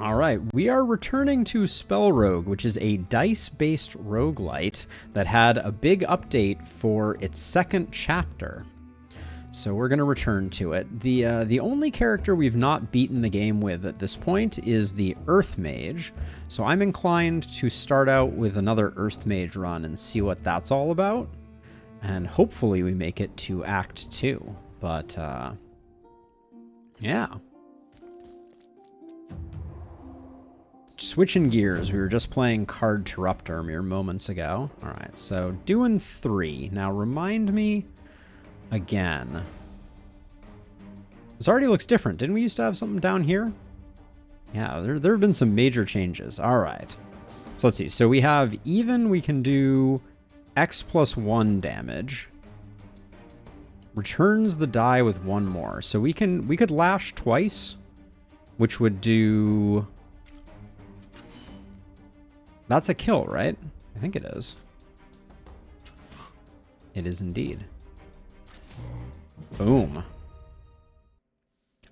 All right, we are returning to SpellRogue, which is a dice-based roguelite that had a big update for its second chapter. So we're going to return to it. The only character we've not beaten the game with at this point is the Earth Mage. So I'm inclined to start out with another Earth Mage run and see what that's all about. And hopefully we make it to Act 2. But, yeah. Switching gears, we were just playing Card Terruptor mere moments ago. All right, so doing 3. Now remind me again. This already looks different. Didn't we used to have something down here? Yeah, there have been some major changes. All right. So let's see. So we have even, we can do X plus 1 damage. Returns the die with 1 more. So we could lash twice, which would do... That's a kill, right? I think it is. It is indeed. Boom.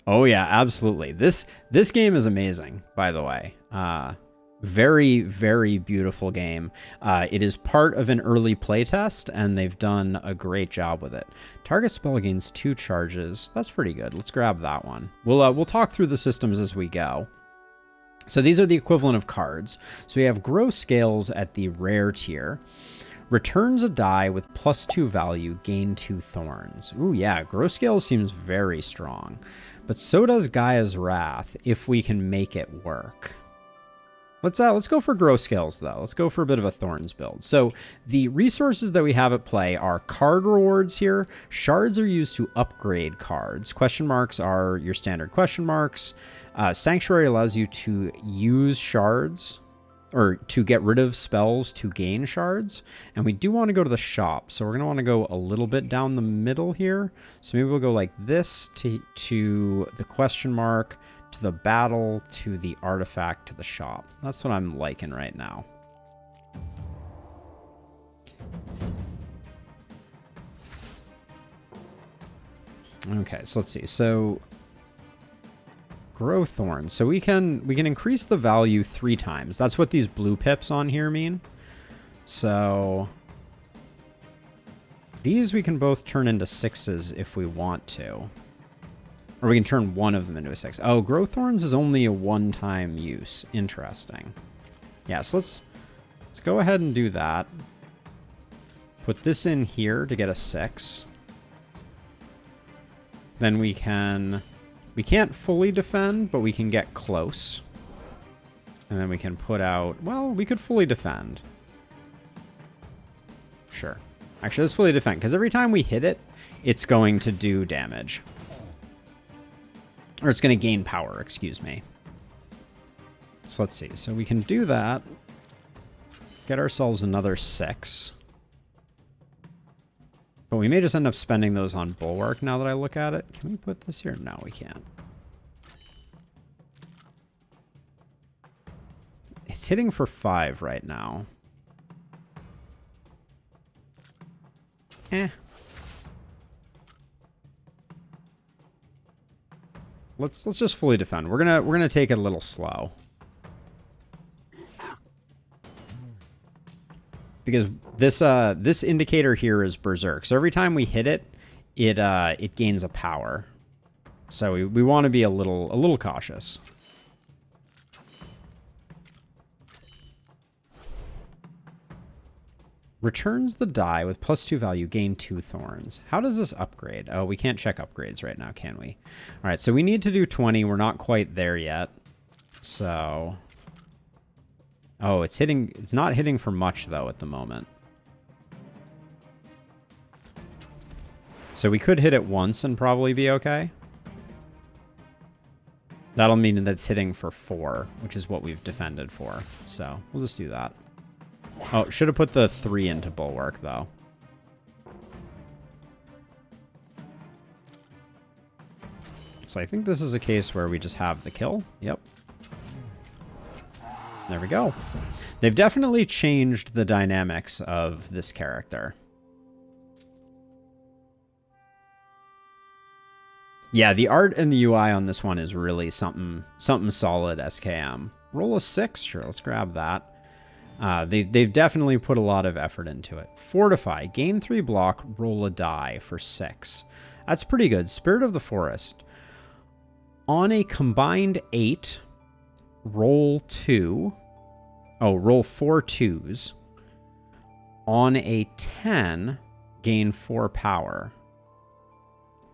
Oh yeah, absolutely. This game is amazing, by the way. Very, very beautiful game. It is part of an early playtest, and they've done a great job with it. Target spell gains 2 charges. That's pretty good. Let's grab that one. We'll talk through the systems as we go. So these are the equivalent of cards. So we have Grow Scales at the rare tier. Returns a die with +2 value, gain 2 thorns. Ooh, yeah, Grow Scales seems very strong. But so does Gaia's Wrath, if we can make it work. Let's go for Grow Scales, though. Let's go for a bit of a Thorns build. So the resources that we have at play are card rewards here. Shards are used to upgrade cards. Question marks are your standard question marks. Sanctuary allows you to use shards, or to get rid of spells to gain shards. And we do want to go to the shop. So we're going to want to go a little bit down the middle here. So maybe we'll go like this to the question mark, to the battle, to the artifact, to the shop. That's what I'm liking right now. Okay, so let's see. So Grow Thorns. So we can increase the value 3 times. That's what these blue pips on here mean. So these we can both turn into 6s if we want to. Or we can turn one of them into a 6. Oh, Grow Thorns is only a 1-time use. Interesting. Yeah, so let's go ahead and do that. Put this in here to get a 6. Then we can't fully defend, but we can get close. And then we can put out, well, we could fully defend. Sure. Actually, let's fully defend, because every time we hit it, it's going to do damage. Or it's going to gain power, excuse me. So let's see. So we can do that. Get ourselves another 6. But we may just end up spending those on Bulwark now that I look at it. Can we put this here? No, we can't. It's hitting for 5 right now. Let's just fully defend. We're gonna take it a little slow. Because this indicator here is Berserk. So every time we hit it, it gains a power. So we want to be a little cautious. Returns the die with +2 value, gain 2 thorns. How does this upgrade? Oh, we can't check upgrades right now, can we? All right, so we need to do 20. We're not quite there yet. So... Oh, it's not hitting for much, though, at the moment. So we could hit it once and probably be okay. That'll mean that it's hitting for 4, which is what we've defended for. So we'll just do that. Oh, should have put the 3 into Bulwark, though. So I think this is a case where we just have the kill. Yep. There we go. They've definitely changed the dynamics of this character. Yeah, the art and the UI on this one is really something solid, SKM. Roll a 6, sure, let's grab that. They've definitely put a lot of effort into it. Fortify, gain 3 block, roll a die for 6. That's pretty good. Spirit of the Forest. On a combined 8, roll 2. Oh, roll 4 2s. On a 10, gain 4 power.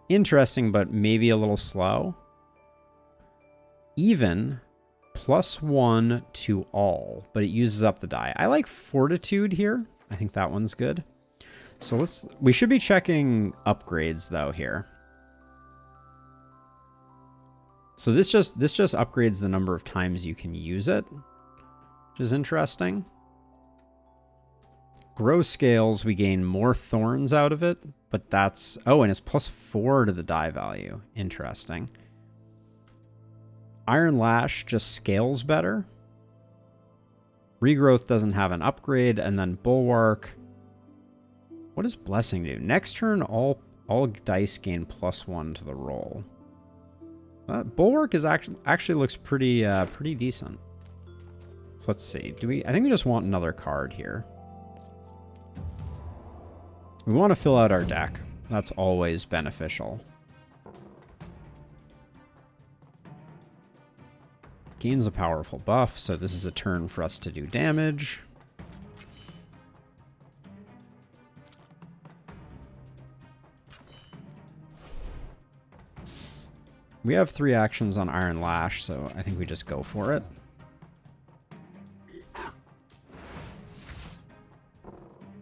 Interesting, but maybe a little slow. Even, +1 to all, but it uses up the die. I like Fortitude here. I think that one's good. So we should be checking upgrades though here. So this just upgrades the number of times you can use it, which is interesting. Grow scales, we gain more thorns out of it, but that's... Oh, and it's +4 to the die value. Interesting. Iron Lash just scales better. Regrowth doesn't have an upgrade, and then Bulwark. What does Blessing do? Next turn, all dice gain +1 to the roll. Bulwark is actually looks pretty decent. So let's see. I think we just want another card here. We want to fill out our deck. That's always beneficial. Gains a powerful buff, so this is a turn for us to do damage. We have 3 actions on Iron Lash, so I think we just go for it.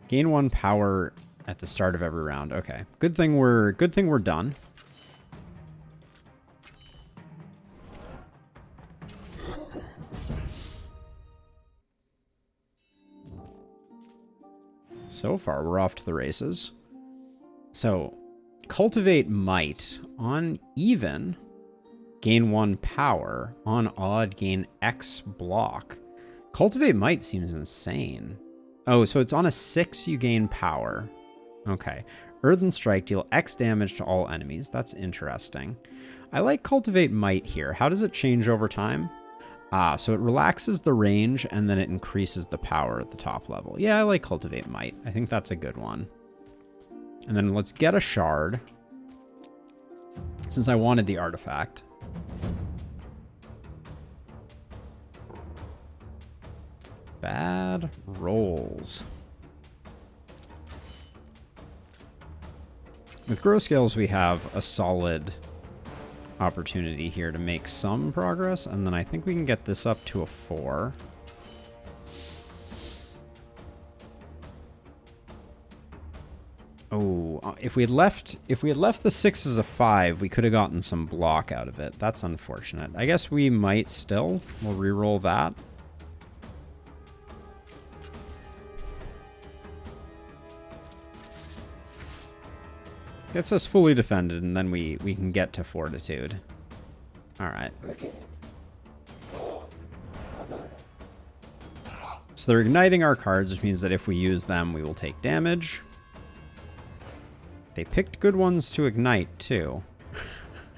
Gain 1 power at the start of every round. Okay. Good thing we're done. So far, we're off to the races. So, Cultivate Might. On even, gain 1 power. On odd, gain X block. Cultivate Might seems insane. Oh, so it's on a 6 you gain power. Okay. Earthen Strike, deal X damage to all enemies. That's interesting. I like Cultivate Might here. How does it change over time? So it relaxes the range, and then it increases the power at the top level. Yeah, I like Cultivate Might. I think that's a good one. And then let's get a shard, since I wanted the artifact. Bad rolls. With Grow Scales, we have a solid opportunity here to make some progress, and then I think we can get this up to a 4. Oh, if we had left the 6 as a 5, we could have gotten some block out of it. That's unfortunate. I guess we might still. We'll re-roll that. Gets us fully defended, and then we can get to Fortitude. All right. So they're igniting our cards, which means that if we use them, we will take damage. They picked good ones to ignite too.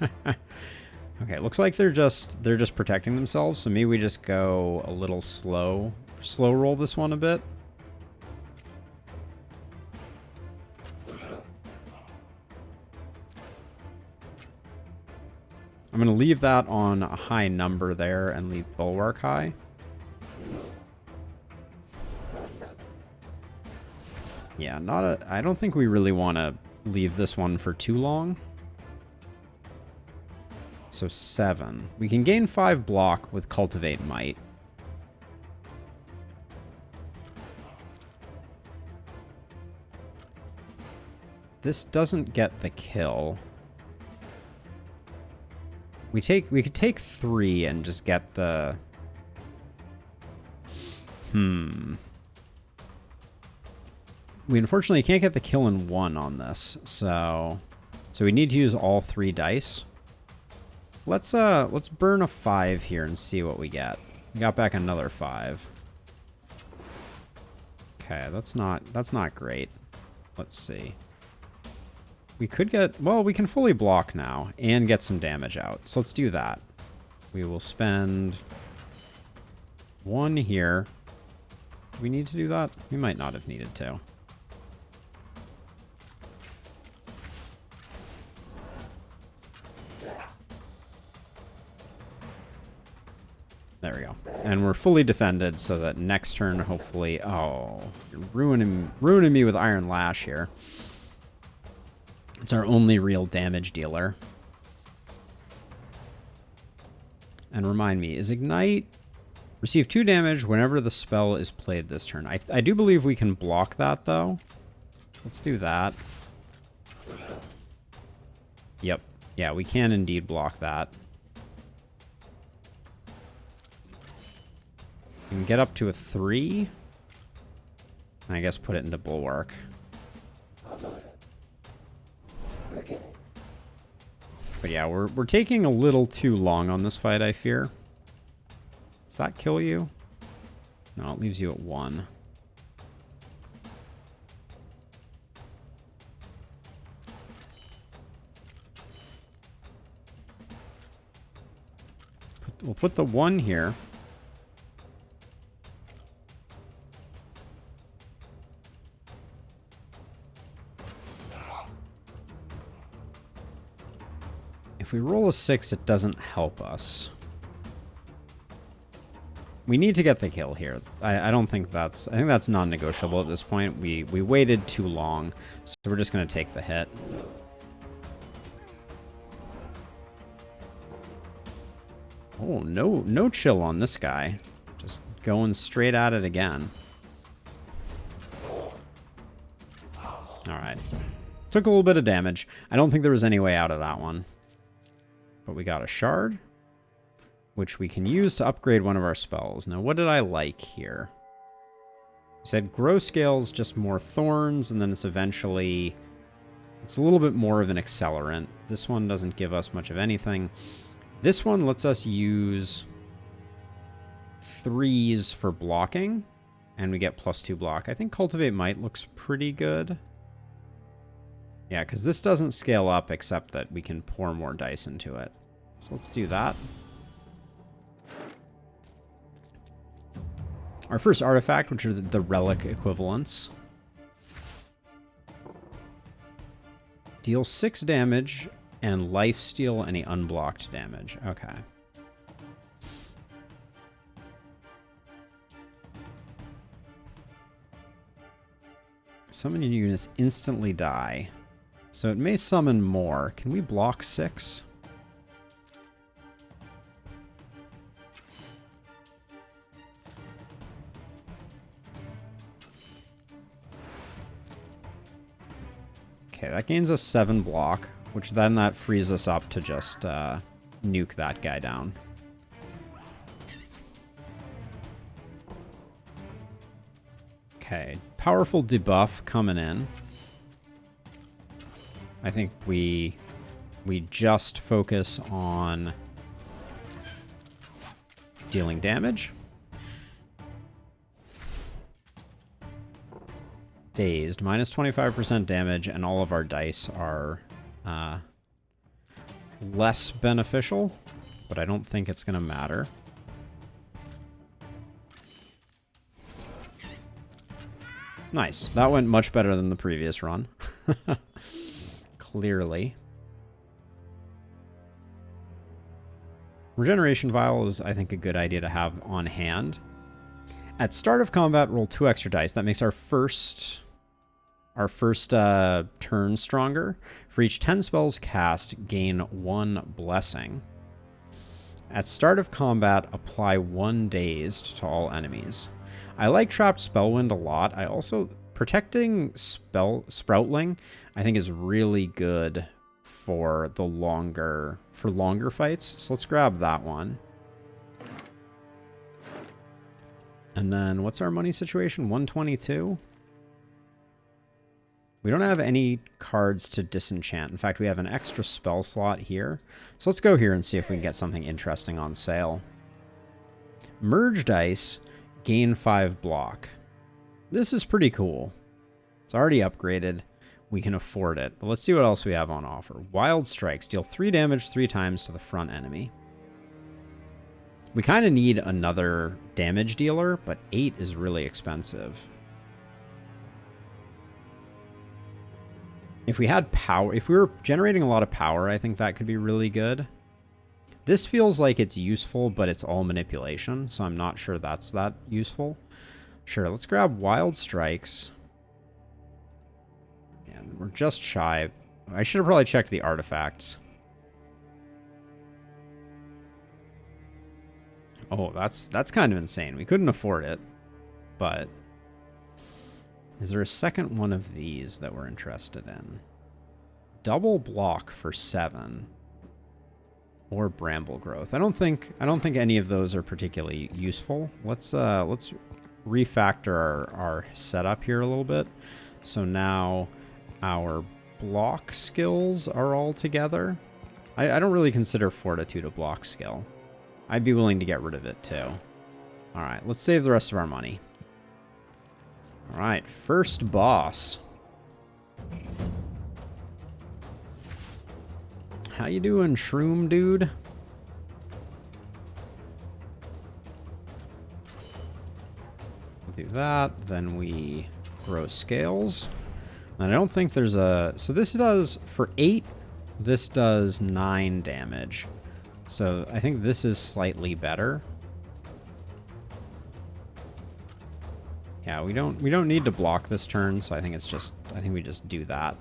Okay, looks like they're just protecting themselves. So maybe we just go a little slow roll this one a bit. I'm going to leave that on a high number there and leave Bulwark high. Yeah, I don't think we really want to leave this one for too long. So 7. We can gain 5 block with Cultivate Might. This doesn't get the kill. We could take 3 and just get the... We unfortunately can't get the kill in 1 on this, so we need to use all 3 dice. Let's burn a 5 here and see what we get. We got back another 5. Okay, that's not great. Let's see. We could get, well, we can fully block now and get some damage out. So let's do that. We will spend 1 here. Do we need to do that? We might not have needed to. There we go. And we're fully defended so that next turn, hopefully... Oh, you're ruining me with Iron Lash here. It's our only real damage dealer. And remind me, is Ignite... Receive 2 damage whenever the spell is played this turn. I do believe we can block that, though. Let's do that. Yep. Yeah, we can indeed block that. We can get up to a 3. And I guess put it into Bulwark. But yeah, we're taking a little too long on this fight, I fear. Does that kill you? No, it leaves you at 1. We'll put the 1 here. If we roll a 6, it doesn't help us. We need to get the kill here. I don't think that's... I think that's non-negotiable at this point. We waited too long, so we're just going to take the hit. Oh, no chill on this guy. Just going straight at it again. Alright. Took a little bit of damage. I don't think there was any way out of that one. But we got a shard, which we can use to upgrade one of our spells. Now, what did I like here? I said grow scales, just more thorns, and then it's eventually... It's a little bit more of an accelerant. This one doesn't give us much of anything. This one lets us use 3s for blocking, and we get +2 block. I think Cultivate Might looks pretty good. Yeah, because this doesn't scale up except that we can pour more dice into it. So let's do that. Our first artifact, which are the relic equivalents. Deal 6 damage and lifesteal any unblocked damage. Okay. Summon units instantly die. So it may summon more. Can we block 6? Okay, that gains us 7 block, which then that frees us up to just nuke that guy down. Okay, powerful debuff coming in. I think we just focus on dealing damage. Dazed, minus 25% damage, and all of our dice are less beneficial, but I don't think it's going to matter. Nice. That went much better than the previous run. Clearly. Regeneration Vial is, I think, a good idea to have on hand. At start of combat, roll 2 extra dice. That makes our first turn stronger. For each 10 spells cast, gain 1 blessing. At start of combat, apply 1 dazed to all enemies. I like Trapped Spellwind a lot. I also... Protecting Sproutling, I think, is really good for the longer fights. So let's grab that one. And then what's our money situation? 122? We don't have any cards to disenchant. In fact, we have an extra spell slot here. So let's go here and see if we can get something interesting on sale. Merge dice, gain 5 block. This is pretty cool. It's already upgraded. we can afford it. But let's see what else we have on offer. Wild Strikes. Deal 3 damage 3 times to the front enemy. We kind of need another damage dealer, but 8 is really expensive. If we had power, if we were generating a lot of power, I think that could be really good. This feels like it's useful, but it's all manipulation, so I'm not sure that's that useful. Sure, let's grab Wild Strikes. And we're just shy. I should have probably checked the artifacts. Oh, that's kind of insane. We couldn't afford it, but is there a second one of these that we're interested in? Double block for 7 or bramble growth. I don't think any of those are particularly useful. Let's refactor our setup here a little bit. So now our block skills are all together. I don't really consider Fortitude a block skill. I'd be willing to get rid of it too. All right, let's save the rest of our money. All right, first boss. How you doing, Shroom dude? We'll do that, then we grow scales. And I don't think there's a... So this does, for 8, this does 9 damage. So I think this is slightly better. Yeah, we don't need to block this turn, so I think we just do that.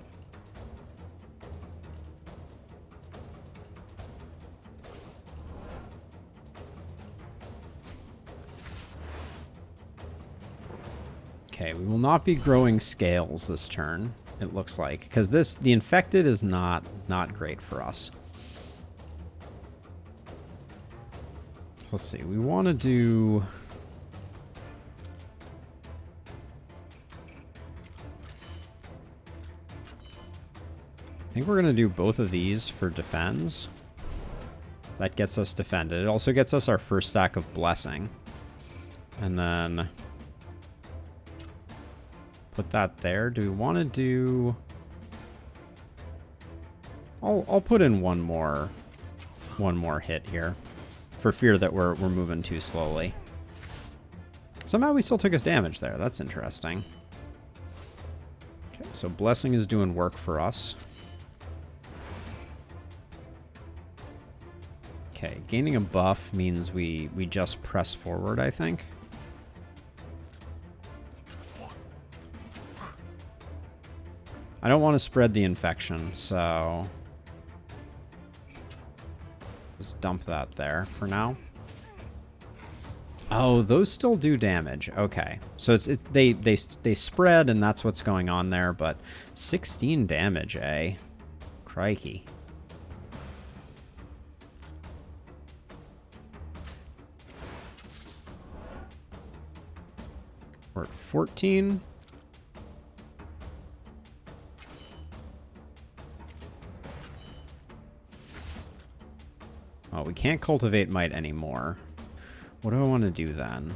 Okay, we will not be growing scales this turn, it looks like, because the infected is not great for us. So let's see, we want to do... I think we're going to do both of these for defense. That gets us defended. It also gets us our first stack of blessing. And then put that there. Do we want to do... I'll put in one more hit here for fear that we're moving too slowly. Somehow we still took his damage there. That's interesting. Okay, so blessing is doing work for us. Okay, gaining a buff means we just press forward, I think. I don't want to spread the infection, so just dump that there for now. Oh, those still do damage. Okay, so they spread, and that's what's going on there. But 16 damage, eh? Crikey. We're at 14. Oh, we can't cultivate might anymore. What do I want to do then?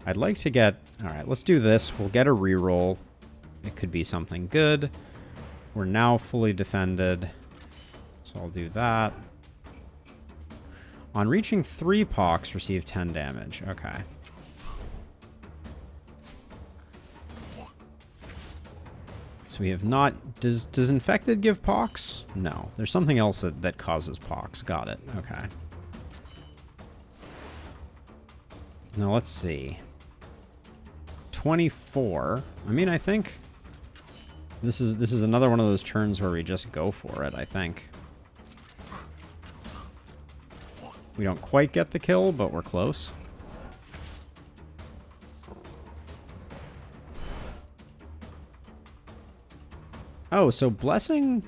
I'd like to get... Alright, let's do this. We'll get a reroll. It could be something good. We're now fully defended. So I'll do that. On reaching 3 pox, receive 10 damage. Okay. So we have not... Does infected give pox? No. There's something else that causes pox. Got it. Okay. Now let's see. 24. I mean, I think this is another one of those turns where we just go for it, I think. We don't quite get the kill, but we're close. Oh, so blessing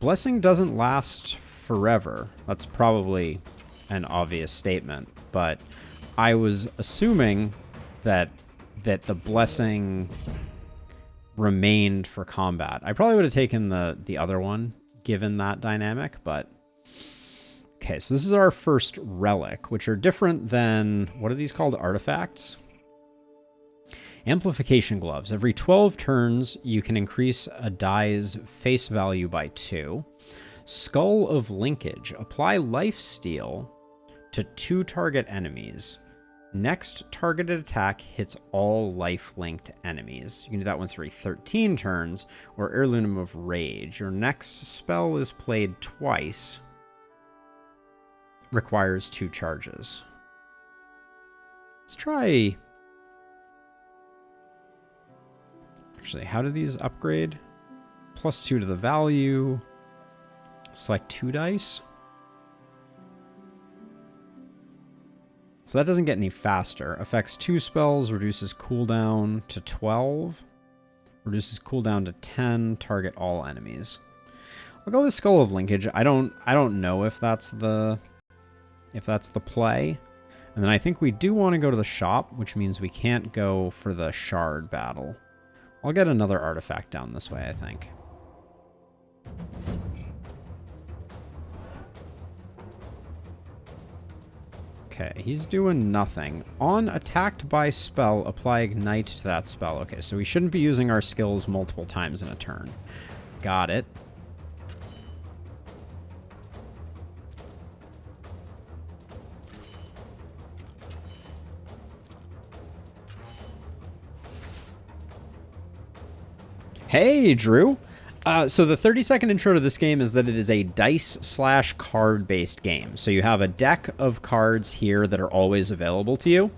doesn't last forever. That's probably an obvious statement, but I was assuming that the blessing remained for combat. I probably would have taken the other one given that dynamic, but okay, so this is our first relic, which are different than, what are these called? Artifacts. Amplification gloves. Every 12 turns, you can increase a die's face value by 2. Skull of Linkage. Apply lifesteal to 2 target enemies. Next targeted attack hits all life-linked enemies. You can do that once every 13 turns, or Heirloom of Rage. Your next spell is played twice. Requires 2 charges. Let's try... Actually, how do these upgrade? +2 to the value. Select 2 dice. So that doesn't get any faster. Affects 2 spells, reduces cooldown to 12. Reduces cooldown to 10, target all enemies. I'll go with Skull of Linkage. I don't know if that's the play. And then I think we do want to go to the shop, which means we can't go for the shard battle. I'll get another artifact down this way, I think. Okay, he's doing nothing. On attacked by spell, apply ignite to that spell. Okay, so we shouldn't be using our skills multiple times in a turn. Got it. Hey, Drew. So the 30-second intro to this game is that it is a dice/card-based game. So you have a deck of cards here that are always available to you,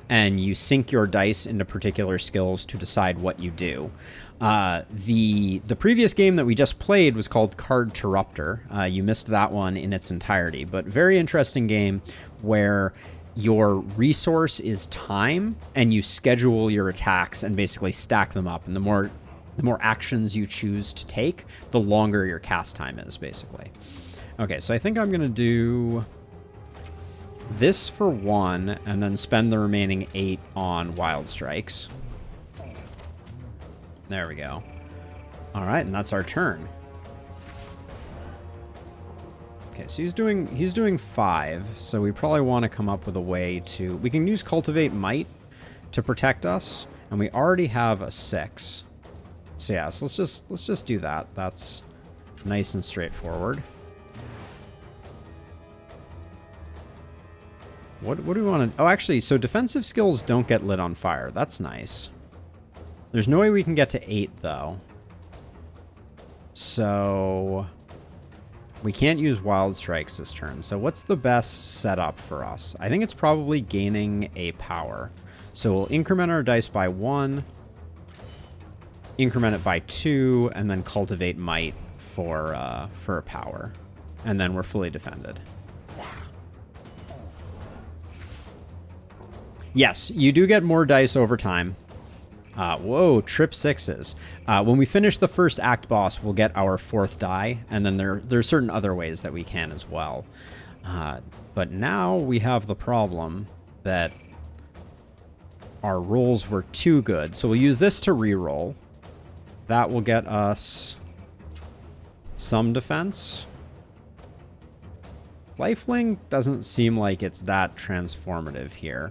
and you sync your dice into particular skills to decide what you do. The previous game that we just played was called Card Terruptor. You missed that one in its entirety, but very interesting game where your resource is time, and you schedule your attacks and basically stack them up. And the more actions you choose to take, the longer your cast time is, basically. Okay, so I think I'm going to do this for 1, and then spend the remaining 8 on Wild Strikes. There we go. All right, and that's our turn. Okay, so he's doing 5, so we probably want to come up with a way to... We can use Cultivate Might to protect us, and we already have a 6. So yeah, so let's just do that. That's nice and straightforward. What do we want to... Oh, actually, so defensive skills don't get lit on fire. That's nice. There's no way we can get to 8, though. So we can't use Wild Strikes this turn. So what's the best setup for us? I think it's probably gaining a power. So we'll increment our dice by 1... increment it by 2, and then Cultivate Might for a power. And then we're fully defended. Yes, you do get more dice over time. Whoa, trip 6s. When we finish the first act boss, we'll get our 4th die, and then there's certain other ways that we can as well. But now we have the problem that our rolls were too good. So we'll use this to reroll. That will get us some defense. Lifelink doesn't seem like it's that transformative here.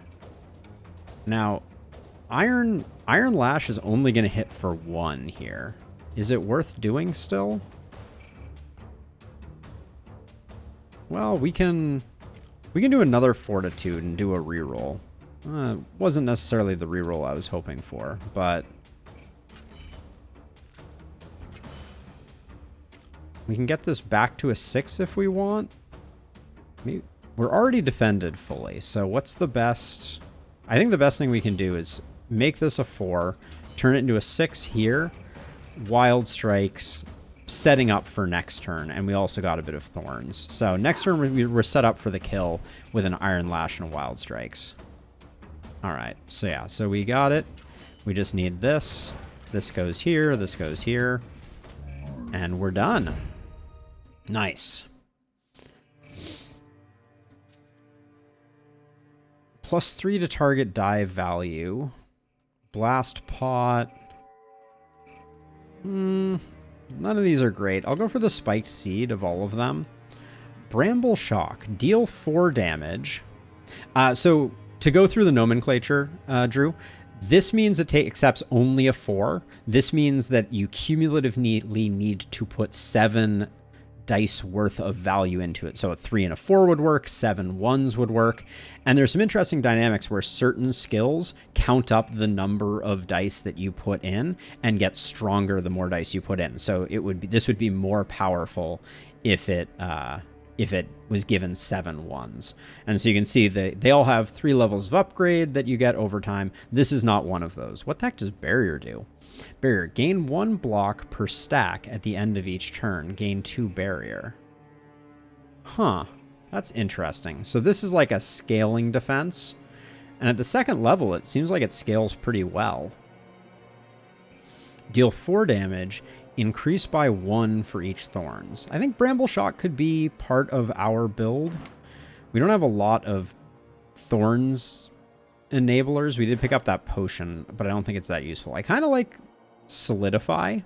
Now, Iron Lash is only going to hit for 1 here. Is it worth doing still? Well, we can do another Fortitude and do a reroll. Wasn't necessarily the reroll I was hoping for, but... We can get this back to a 6 if we want. Maybe. We're already defended fully, so what's the best... I think the best thing we can do is make this a 4, turn it into a 6 here, Wild Strikes, setting up for next turn, and we also got a bit of Thorns. So next turn we're set up for the kill with an Iron Lash and a Wild Strikes. Alright, so yeah, so we got it. We just need this. This goes here, this goes here, and we're done. Nice. +3 to target die value. Blast Pot. None of these are great. I'll go for the Spiked Seed of all of them. Bramble Shock. Deal 4 damage. So to go through the nomenclature, Drew, This means it accepts only a 4. This means that you cumulatively need to put 7 dice worth of value into it. So a 3 and a 4 would work, 7 1s would work. And there's some interesting dynamics where certain skills count up the number of dice that you put in and get stronger the more dice you put in. So this would be more powerful if it was given 7 1s. And so you can see they all have 3 levels of upgrade that you get over time. This is not one of those. What the heck does barrier do? Barrier, gain 1 block per stack at the end of each turn. Gain 2 barrier. Huh, that's interesting. So this is like a scaling defense. And at the second level, it seems like it scales pretty well. Deal 4 damage, increase by 1 for each thorns. I think Bramble Shot could be part of our build. We don't have a lot of thorns enablers. We did pick up that potion, but I don't think it's that useful. I kind of like Solidify.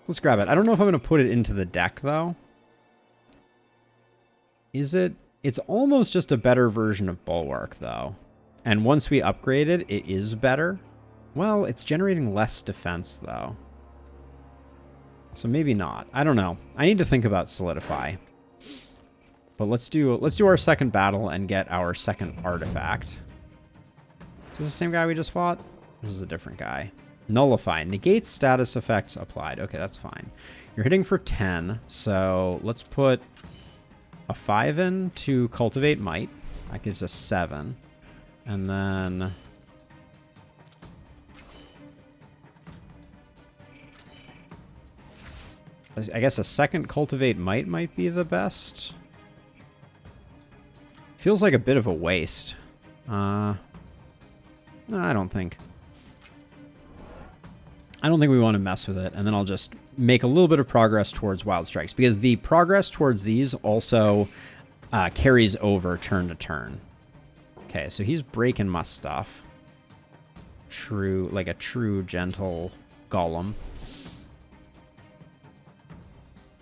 Let's grab it. I don't know if I'm going to put it into the deck, though. Is it? It's almost just a better version of Bulwark, though. And once we upgrade it, it is better. Well, it's generating less defense, though. So maybe not. I don't know. I need to think about Solidify. But let's do our second battle and get our second artifact. Is this the same guy we just fought? This is a different guy. Nullify. Negates status effects applied. Okay, that's fine. You're hitting for 10, so let's put a 5 in to Cultivate Might. That gives us 7. And then I guess a second Cultivate Might might be the best. Feels like a bit of a waste. No, I don't think we want to mess with it, and then I'll just make a little bit of progress towards Wild Strikes, because the progress towards these also carries over turn to turn. Okay, so he's breaking my stuff. Like a true gentle golem.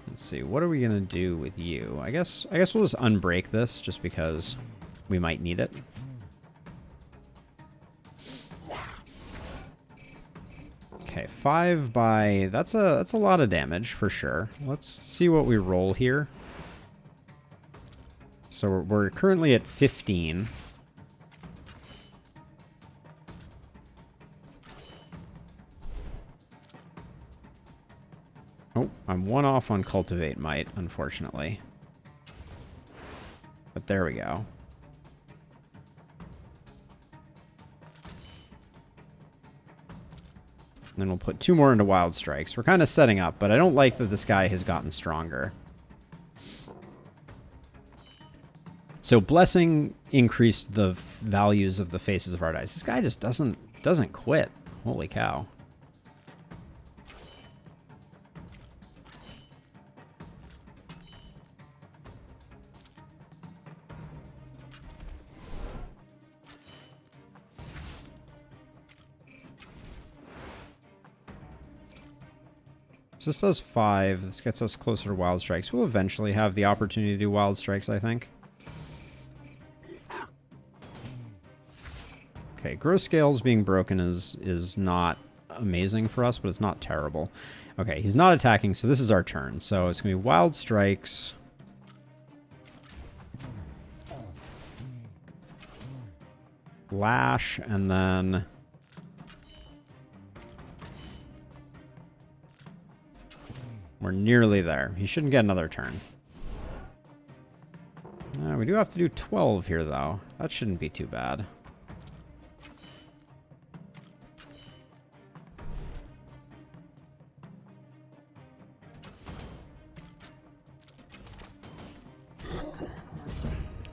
Let's see, what are we gonna do with you? I guess we'll just unbreak this, just because we might need it. Okay, 5 by... That's a lot of damage, for sure. Let's see what we roll here. So we're currently at 15. Oh, I'm 1 off on Cultivate Might, unfortunately. But there we go. And then we'll put 2 more into Wild Strikes. We're kind of setting up, but I don't like that this guy has gotten stronger. So Blessing increased the values of the faces of our dice. This guy just doesn't quit. Holy cow. So this does 5. This gets us closer to Wild Strikes. We'll eventually have the opportunity to do Wild Strikes, I think. Okay, Gross Scales being broken is not amazing for us, but it's not terrible. Okay, he's not attacking, so this is our turn. So it's going to be Wild Strikes. Lash, and then... We're nearly there. He shouldn't get another turn. We do have to do 12 here, though. That shouldn't be too bad.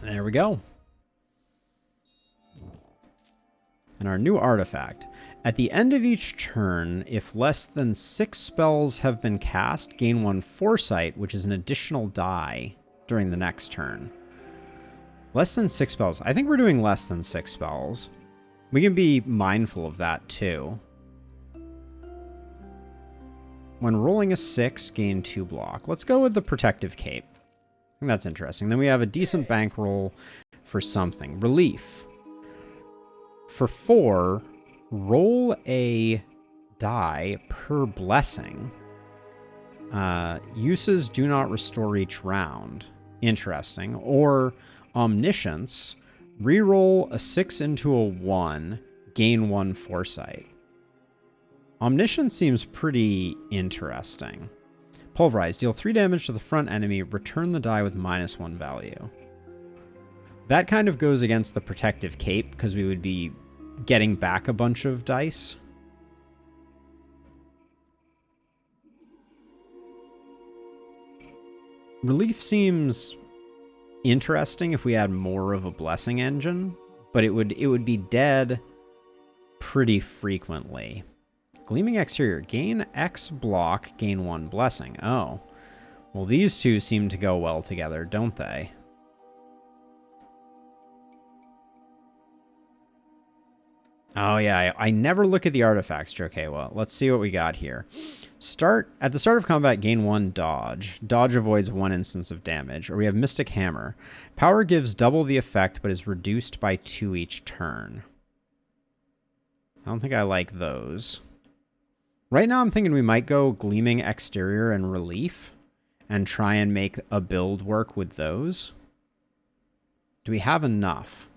There we go. And our new artifact. At the end of each turn, if less than 6 spells have been cast, gain 1 Foresight, which is an additional die during the next turn. Less than 6 spells. I think we're doing less than 6 spells. We can be mindful of that, too. When rolling a 6, gain 2 block. Let's go with the Protective Cape. I think that's interesting. Then we have a decent bankroll for something. Relief. For 4, roll a die per blessing. Uses do not restore each round. Interesting. Or omniscience, reroll a 6 into a 1, gain 1 foresight. Omniscience seems pretty interesting. Pulverize, deal 3 damage to the front enemy, return the die with -1 value. That kind of goes against the protective cape because we would be getting back a bunch of dice. Relief seems interesting if we had more of a blessing engine, but it would be dead pretty frequently. Gleaming exterior, gain X block, gain 1 blessing. Oh, well, these two seem to go well together, don't they? Oh yeah, I never look at the artifacts, okay, well, let's see what we got here. At the start of combat, gain 1 dodge. Dodge avoids 1 instance of damage. Or we have Mystic Hammer. Power gives double the effect, but is reduced by 2 each turn. I don't think I like those. Right now I'm thinking we might go Gleaming Exterior and Relief and try and make a build work with those. Do we have enough?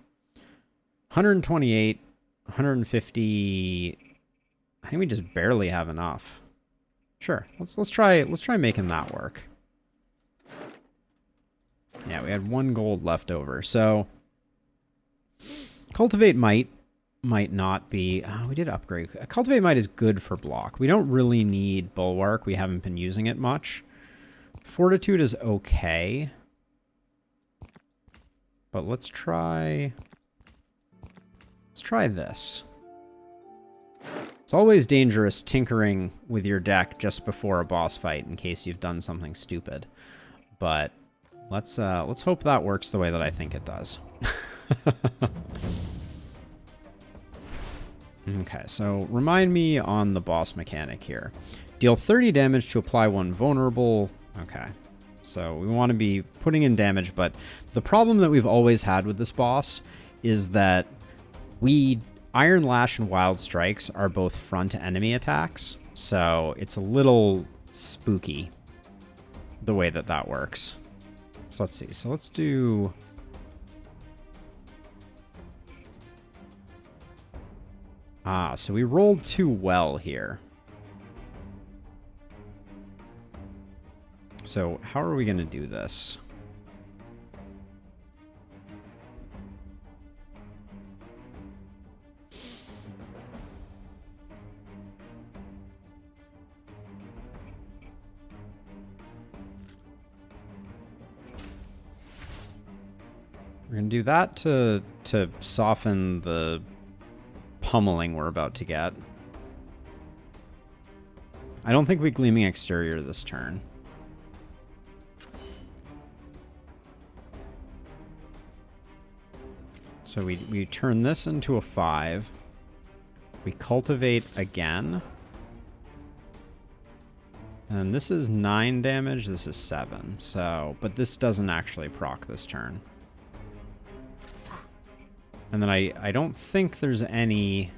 128, 150. I think we just barely have enough. Sure, let's try making that work. Yeah, we had 1 gold left over. So Cultivate Might not be... we did upgrade. Cultivate Might is good for block. We don't really need Bulwark. We haven't been using it much. Fortitude is okay. But let's try this. It's always dangerous tinkering with your deck just before a boss fight in case you've done something stupid. But let's hope that works the way that I think it does. Okay, so remind me on the boss mechanic here. Deal 30 damage to apply 1 vulnerable. Okay, so we want to be putting in damage, but the problem that we've always had with this boss is that Iron Lash and Wild Strikes are both front enemy attacks, so it's a little spooky the way that works. So let's see. So let's do... so we rolled too well here. So how are we going to do this? We're going to do that to soften the pummeling we're about to get. I don't think we Gleaming Exterior this turn. So we turn this into a 5. We cultivate again. And this is 9 damage, this is 7. So, but this doesn't actually proc this turn. And then I don't think there's any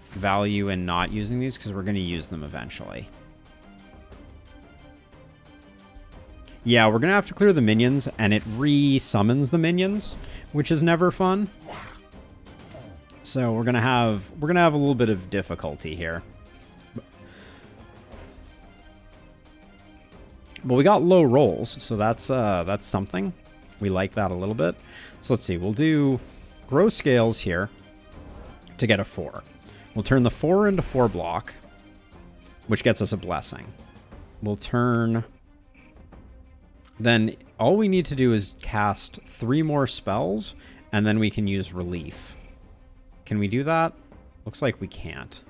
value in not using these because we're going to use them eventually. Yeah, we're going to have to clear the minions, and it re-summons the minions, which is never fun. So we're going to have a little bit of difficulty here. But we got low rolls, so that's something. We like that a little bit. So let's see, we'll do grow scales here to get a 4. We'll turn the 4 into 4 block, which gets us a blessing. We'll turn... Then all we need to do is cast 3 more spells, and then we can use relief. Can we do that? Looks like we can't.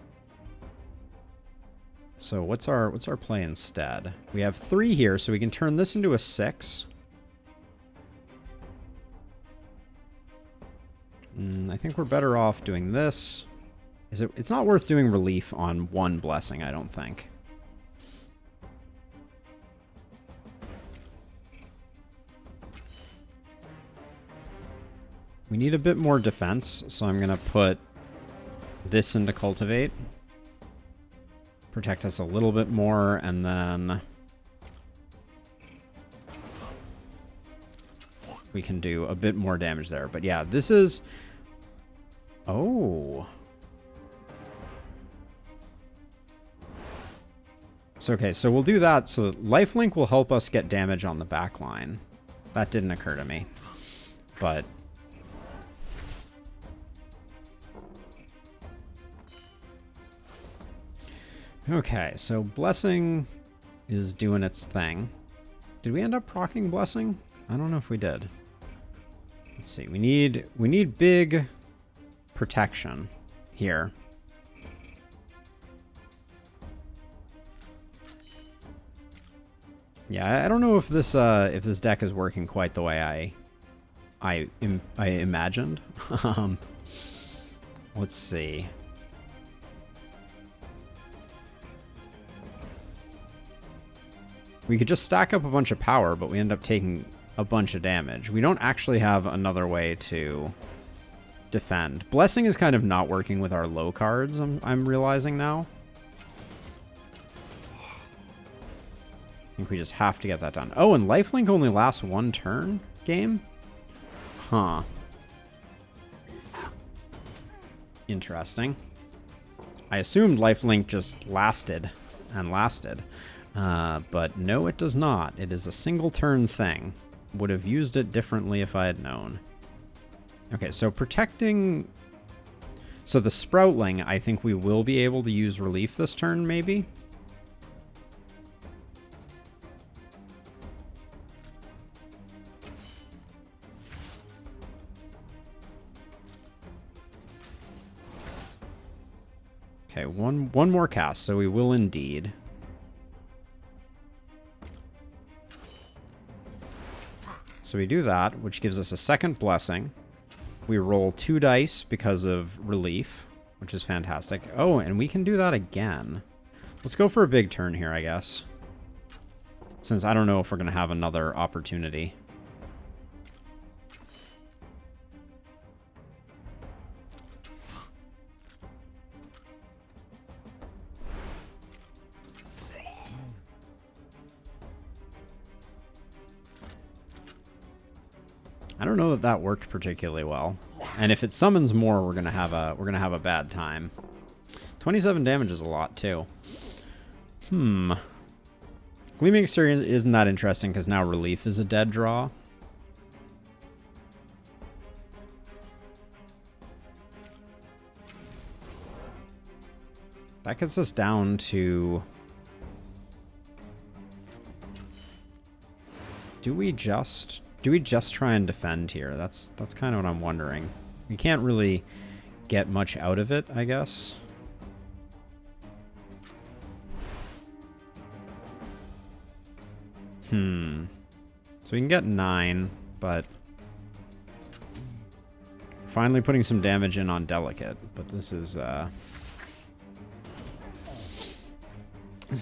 So what's our play instead? We have 3 here, so we can turn this into a 6. I think we're better off doing this. It's not worth doing relief on 1 blessing, I don't think. We need a bit more defense, so I'm going to put this into Cultivate. Protect us a little bit more, and then we can do a bit more damage there. But yeah, this is... Oh. So, okay, so we'll do that. So lifelink will help us get damage on the back line. That didn't occur to me. But... Okay, so Blessing is doing its thing. Did we end up proccing Blessing? I don't know if we did. Let's see. We need big protection here. Yeah, I don't know if this deck is working quite the way I imagined. Let's see. We could just stack up a bunch of power, but we end up taking a bunch of damage. We don't actually have another way to defend. Blessing is kind of not working with our low cards, I'm realizing now. I think we just have to get that done. Oh, and lifelink only lasts one turn game? Huh. Interesting. I assumed lifelink just lasted and lasted. But no, it does not. It is a single turn thing. Would have used it differently if I had known. Okay, so protecting... So the Sproutling, I think we will be able to use relief this turn, maybe? Okay, one more cast, so we will indeed. So we do that, which gives us a second Blessing. We roll 2 dice because of relief, which is fantastic. Oh, and we can do that again. Let's go for a big turn here, I guess. Since I don't know if we're going to have another opportunity. I don't know that that worked particularly well. And if it summons more, we're gonna have a bad time. 27 damage is a lot too. Gleaming Exterior isn't that interesting because now relief is a dead draw. That gets us down to... Do we just try and defend here? That's kind of what I'm wondering. We can't really get much out of it, I guess. So we can get 9, but finally putting some damage in on Delicate, but this is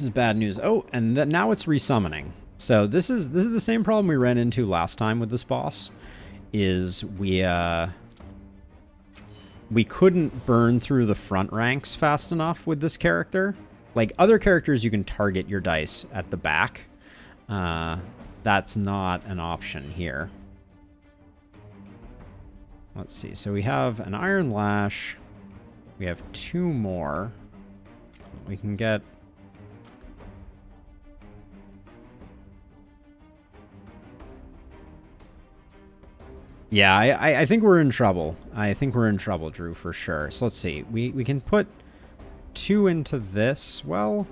bad news. Oh, and now it's resummoning. So this is the same problem we ran into last time with this boss, is we couldn't burn through the front ranks fast enough with this character. Like other characters, you can target your dice at the back. That's not an option here. Let's see. So we have an Iron Lash. We have 2 more. We can get... Yeah, I think we're in trouble. I think we're in trouble, Drew, for sure. So let's see. We can put 2 into this. Well,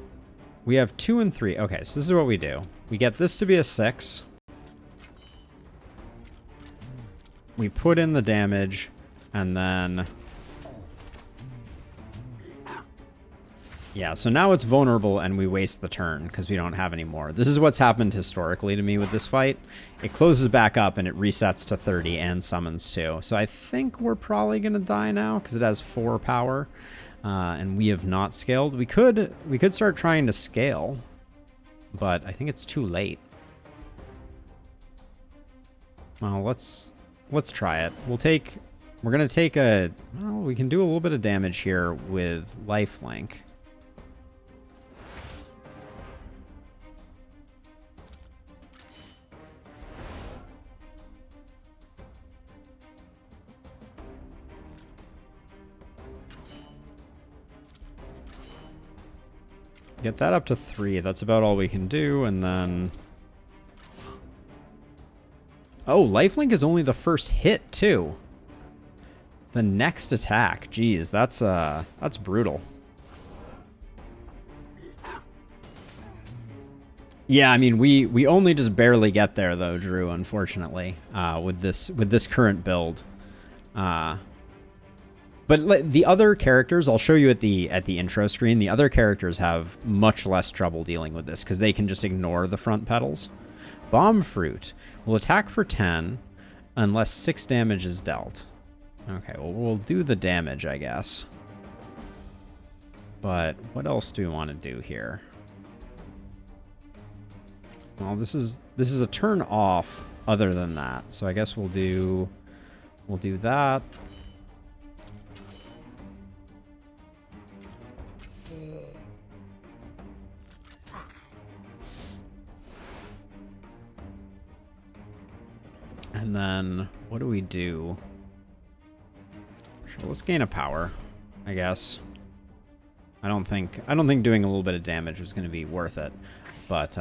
we have 2 and 3. Okay, so this is what we do. We get this to be a 6. We put in the damage, and then... Yeah, so now it's vulnerable and we waste the turn because we don't have any more. This is what's happened historically to me with this fight. It closes back up and it resets to 30 and summons 2. So I think we're probably going to die now because it has 4 power and we have not scaled. We could start trying to scale, but I think it's too late. Well, let's let's try it. We're gonna take a, well, we can do a little bit of damage here with lifelink. Get that up to 3. That's about all we can do, and then... Oh, lifelink is only the first hit, too. The next attack. Jeez, that's brutal. Yeah, I mean, we only just barely get there, though, Drew, unfortunately, with this current build. But the other characters, I'll show you at the intro screen, the other characters have much less trouble dealing with this because they can just ignore the front pedals. Bomb Fruit will attack for 10 unless 6 damage is dealt. Okay, well, we'll do the damage, I guess. But what else do we want to do here? Well, this is a turn off other than that. So I guess we'll do that. And then what do we do? Sure, let's gain a power, I guess. I don't think doing a little bit of damage was going to be worth it, but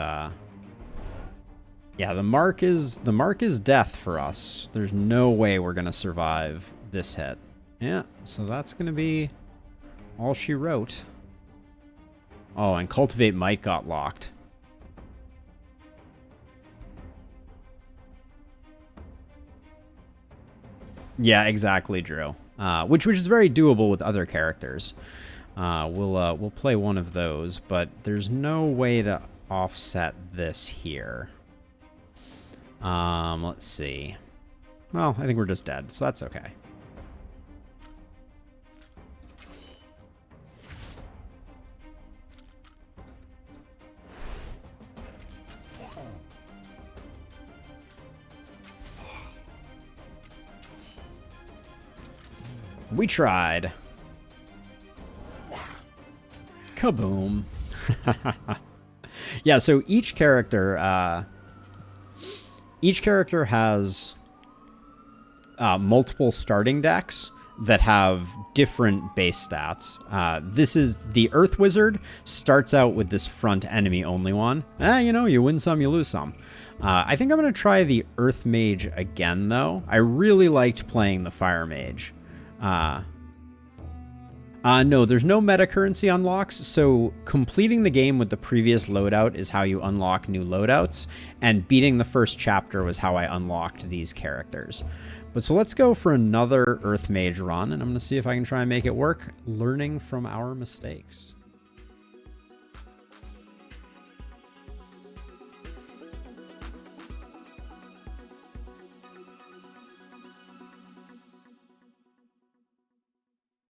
yeah, the mark is death for us. There's no way we're going to survive this hit. Yeah, so that's going to be all she wrote. Oh, and Cultivate Might got locked. Yeah, exactly, Drew. Which is very doable with other characters. We'll play one of those, but there's no way to offset this here. Let's see. Well, I think we're just dead, so that's okay. We tried. Kaboom. Yeah, so each character has multiple starting decks that have different base stats. This is the Earth Wizard starts out with this front enemy only one. You know, you win some, you lose some. I think I'm going to try the Earth Mage again, though. I really liked playing the Fire Mage. No, there's no meta currency unlocks, so completing the game with the previous loadout is how you unlock new loadouts, and beating the first chapter was how I unlocked these characters. But so let's go for another Earth Mage run, and I'm going to see if I can try and make it work, learning from our mistakes.